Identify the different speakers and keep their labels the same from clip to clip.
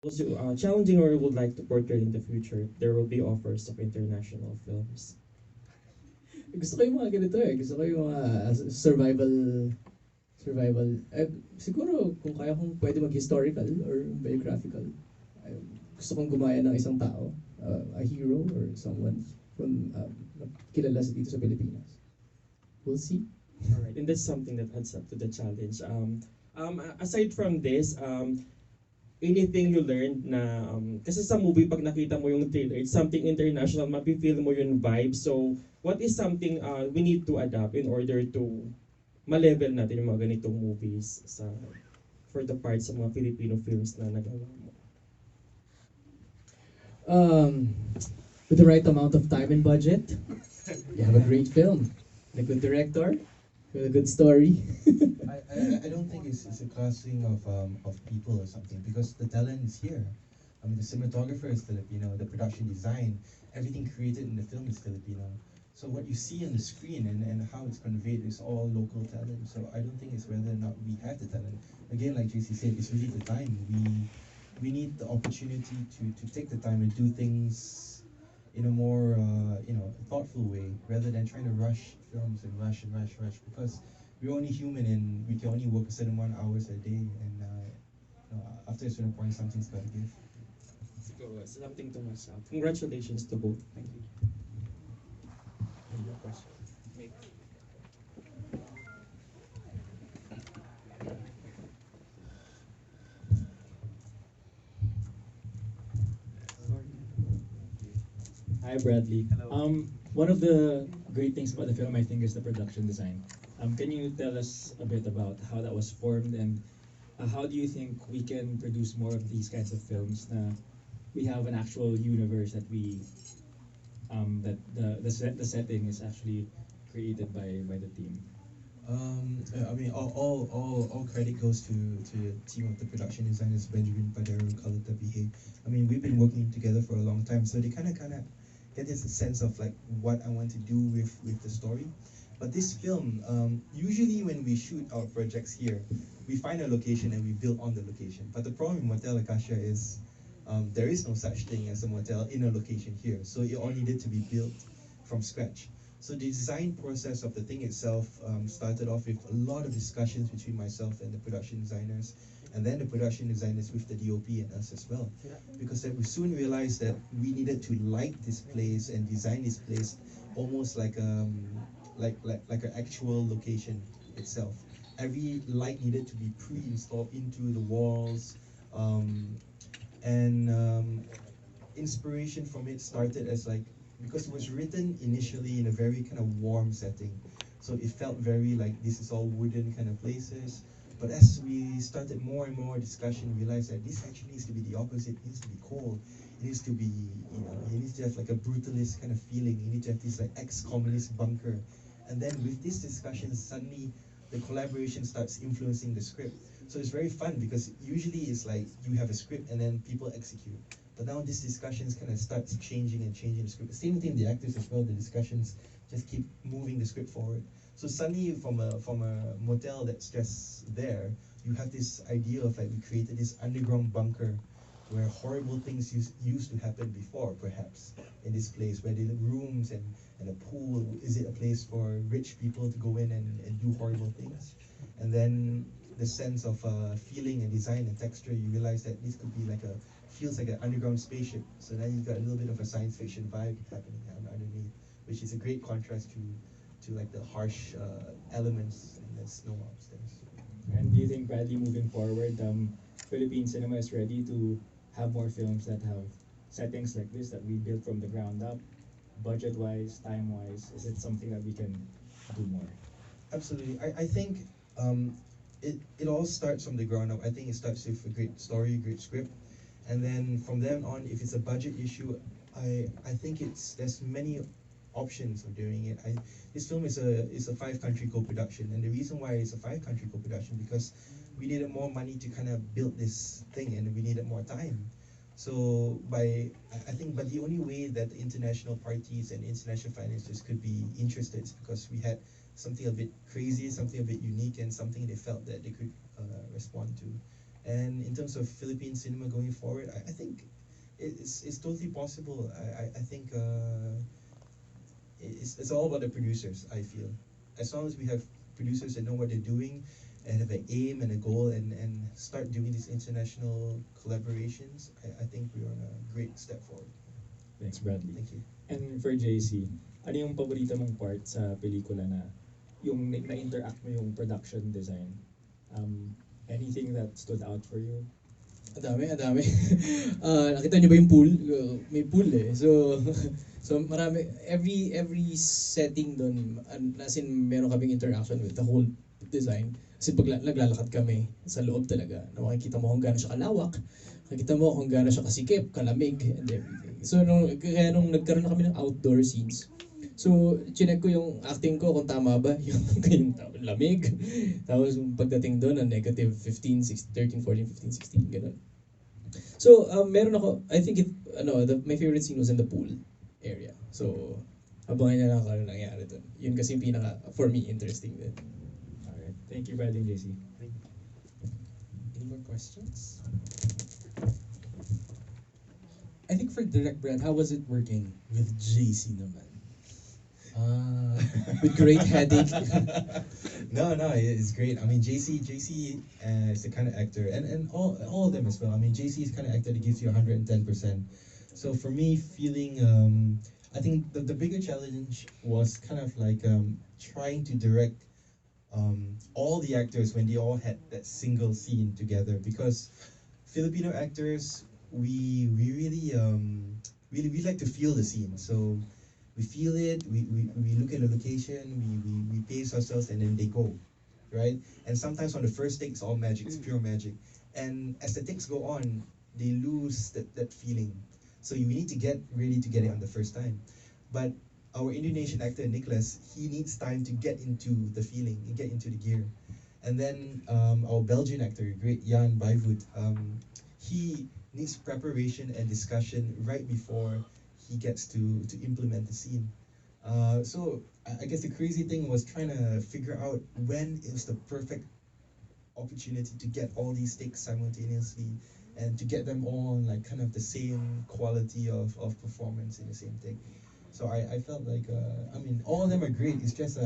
Speaker 1: Also, challenging or would like to portray in the future, there will be offers of international films.
Speaker 2: Gusto ko yung mga ganito eh. Gusto ko yung mga survival, siguro kung kaya kong pwede mag-historical or biographical. Eh, Gusto kong gumaya ng isang tao, a hero or someone from kilala sa dito sa Pilipinas. We'll see.
Speaker 1: All right, and that's something that adds up to the challenge. Aside from this, anything you learned na, kasi sa movie, pag nakita mo yung trailer, it's something international, mapifeel mo yung vibe. So, what is something we need to adapt in order to ma-level natin yung mga ganitong movies for the parts sa mga Filipino films na nagawa mo?
Speaker 2: Um, with the right amount of time and budget, you have a great film, and a good director, with a good story.
Speaker 3: I don't think it's a casting of people or something because the talent is here. I mean, the cinematographer is Filipino, the production design, everything created in the film is Filipino. So what you see on the screen and how it's conveyed is all local talent. So I don't think it's whether or not we have the talent. Again, like JC said, it's really the time. We need the opportunity to take the time and do things in a more thoughtful way rather than trying to rush films and rush because we're only human and we can only work a certain amount of hours a day and after a certain point something's got to give.
Speaker 1: Siguro, something to myself. Congratulations to both. Thank you. Your question.
Speaker 4: Hi, Bradley.
Speaker 5: Hello.
Speaker 4: One of the great things about the film, I think, is the production design. Can you tell us a bit about how that was formed and how do you think we can produce more of these kinds of films? We have an actual universe that that the setting is actually created by the team.
Speaker 3: I mean, all credit goes to the team of the production designers, Benjamin Padero, Khalid Tabihe. I mean, we've been working together for a long time, so they kind of get this sense of like what I want to do with the story. But this film, usually when we shoot our projects here, we find a location and we build on the location. But the problem in Motel Acacia is there is no such thing as a motel in a location here, so it all needed to be built from scratch. So the design process of the thing itself started off with a lot of discussions between myself and the production designers, and then the production designers with the DOP and us as well. Because then we soon realized that we needed to light this place and design this place almost like an actual location itself. Every light needed to be pre-installed into the walls, um, and inspiration from it started as like because it was written initially in a very kind of warm setting, so it felt very like this is all wooden kind of places. But as we started more and more discussion, we realized that this actually needs to be the opposite. It needs to be cold. It needs to be, it needs to have like a brutalist kind of feeling. You need to have this like ex-communist bunker. And then with this discussion, suddenly the collaboration starts influencing the script. So it's very fun because usually it's like you have a script and then people execute. But now this discussions kind of starts changing and changing the script. Same thing, the actors as well. The discussions just keep moving the script forward. So suddenly, from a motel that's just there, you have this idea of like we created this underground bunker where horrible things used to happen before, perhaps in this place where the rooms and a pool. Is it a place for rich people to go in and do horrible things? And then the sense of feeling and design and texture, you realize that this could be like a feels like an underground spaceship. So now you got a little bit of a science fiction vibe happening underneath, which is a great contrast to like the harsh elements and the snow upstairs.
Speaker 4: And do you think, Bradley, moving forward, Philippine cinema is ready to have more films that have settings like this that we built from the ground up, budget-wise, time-wise? Is it something that we can do more?
Speaker 3: Absolutely. I think it all starts from the ground up. I think it starts with a great story, great script, and then from then on, if it's a budget issue, I think there's many options of doing it. This film is a five-country co-production, and the reason why it's a five-country co-production because we needed more money to kind of build this thing, and we needed more time. So I think, but the only way that the international parties and international financiers could be interested is because we had something a bit crazy, something a bit unique, and something they felt that they could respond to. And in terms of Philippine cinema going forward, I think it's totally possible. I think it's all about the producers, I feel. As long as we have producers that know what they're doing and have an aim and a goal and start doing these international collaborations, I think we're on a great step forward.
Speaker 4: Thanks, Bradley.
Speaker 3: Thank you.
Speaker 4: And for JC, ano yung paborito mong part sa pelikula na yung na-interact mo yung production design? Anything that stood out for you?
Speaker 2: Ang dami. Nakita niyo ba yung pool? May pool eh. So, so marami, every setting doon, as in meron kaming interaction with the whole design. Kasi pag naglalakad kami sa loob talaga, na makikita mo kung gaano siya kalawak, makikita mo kung gaano siya kasikip, kalamig, and everything. So, kaya nung nagkaroon na kami ng outdoor scenes, so, chinek ko yung acting ko kung tama ba, yung lamig. Tapos pagdating doon, negative 15, 16, 13, 14, 15, 16, gano'n. So, meron ako, I think my favorite scene was in the pool area. So, abangan niya lang kung ano nangyari doon. Yun kasi yung pinaka, for me, interesting din.
Speaker 4: Alright. Thank you, Bradley and JC.
Speaker 5: Any more questions? I think for Direk Brad, how was it working with JC naman?
Speaker 2: With great headache.
Speaker 3: No, it's great. I mean, JC is the kind of actor, and all of them as well. I mean, JC is the kind of actor that gives you 110%. So for me, feeling, I think the bigger challenge was kind of like trying to direct all the actors when they all had that single scene together, because Filipino actors, we really like to feel the scene. So we feel it, we look at the location, we pace ourselves, and then they go, right? And sometimes on the first take, it's all magic, it's pure magic. And as the takes go on, they lose that feeling. So you need to get ready to get it on the first time. But our Indonesian actor, Nicholas, he needs time to get into the feeling, and get into the gear. And then our Belgian actor, great Jan Bijvoet, he needs preparation and discussion right before he gets to implement the scene. So I guess the crazy thing was trying to figure out when is the perfect opportunity to get all these takes simultaneously and to get them all like kind of the same quality of performance in the same take. So I felt like, I mean, all of them are great. It's just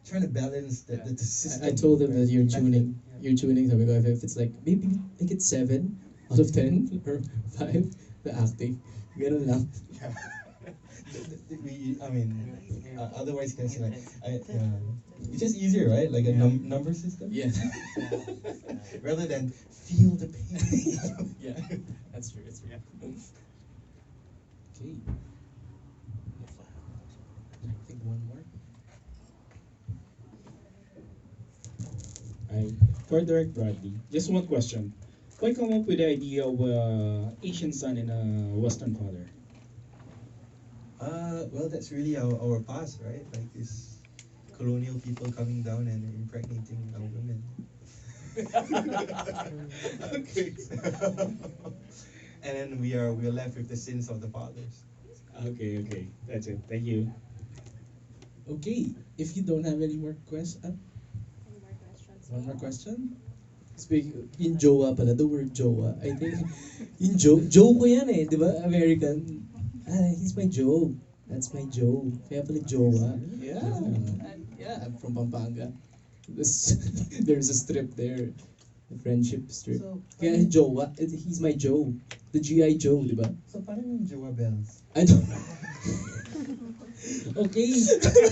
Speaker 3: trying to balance the system.
Speaker 2: I told them that you're tuning. Sabi ko, if it's like, maybe make it 7 out of 10 or 5, the acting. Ganun lang.
Speaker 3: I mean, otherwise you can say like, it's just easier, right? Like a number system.
Speaker 2: Yeah.
Speaker 3: Rather than feel the pain.
Speaker 2: Yeah, that's true. It's true.
Speaker 5: Okay. I think one more.
Speaker 6: For Direk Bradley, just one question. Why come up with the idea of Asian son and a Western father?
Speaker 3: Well, that's really our past, right? Like this colonial people coming down and impregnating our women. Okay. And then we are left with the sins of the fathers.
Speaker 6: Okay. That's it. Thank you.
Speaker 5: Okay, if you don't have any more questions,
Speaker 7: Any more questions?
Speaker 5: one more question?
Speaker 2: In jowa pala, the word jowa, I think, in Joe ko yan eh, di ba? American. He's my Joe. That's my Joe. Kaya pala jowa. Yeah. Yeah, I'm from Pampanga. There's a strip there. A friendship strip.
Speaker 3: So,
Speaker 2: Kaya jowa, he's my Joe. The G.I. Joe, di ba?
Speaker 3: so parang yung Jowa Bells.
Speaker 2: I don't...
Speaker 5: Okay,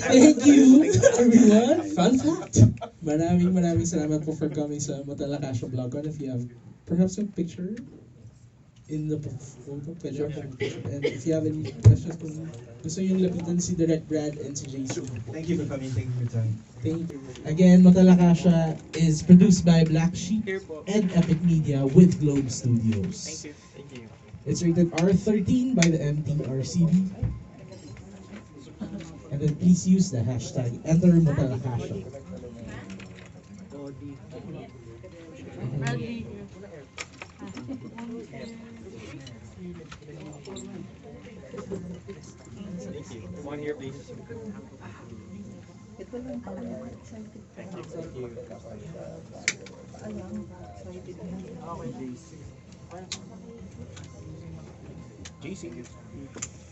Speaker 5: thank you everyone. Fun fact. Maraming salamat po for coming sa Matalakasha Vlog. If you have perhaps a picture in the photo, pwede ako picture. And if you have any questions, kung gusto yung lapitan si Direk Brad and si JC.
Speaker 3: Thank you for coming. Thank you for your time.
Speaker 5: Thank you. Again, Matalakasha is produced by Black Sheep and Epic Media with Globe Studios. Thank you. It's rated R13 by the MTRCB. And then please use the hashtag #Matalakasha.
Speaker 7: Bradley.
Speaker 4: One here, please.
Speaker 7: Ito lang pala.
Speaker 8: Alam, excited na.
Speaker 9: JC.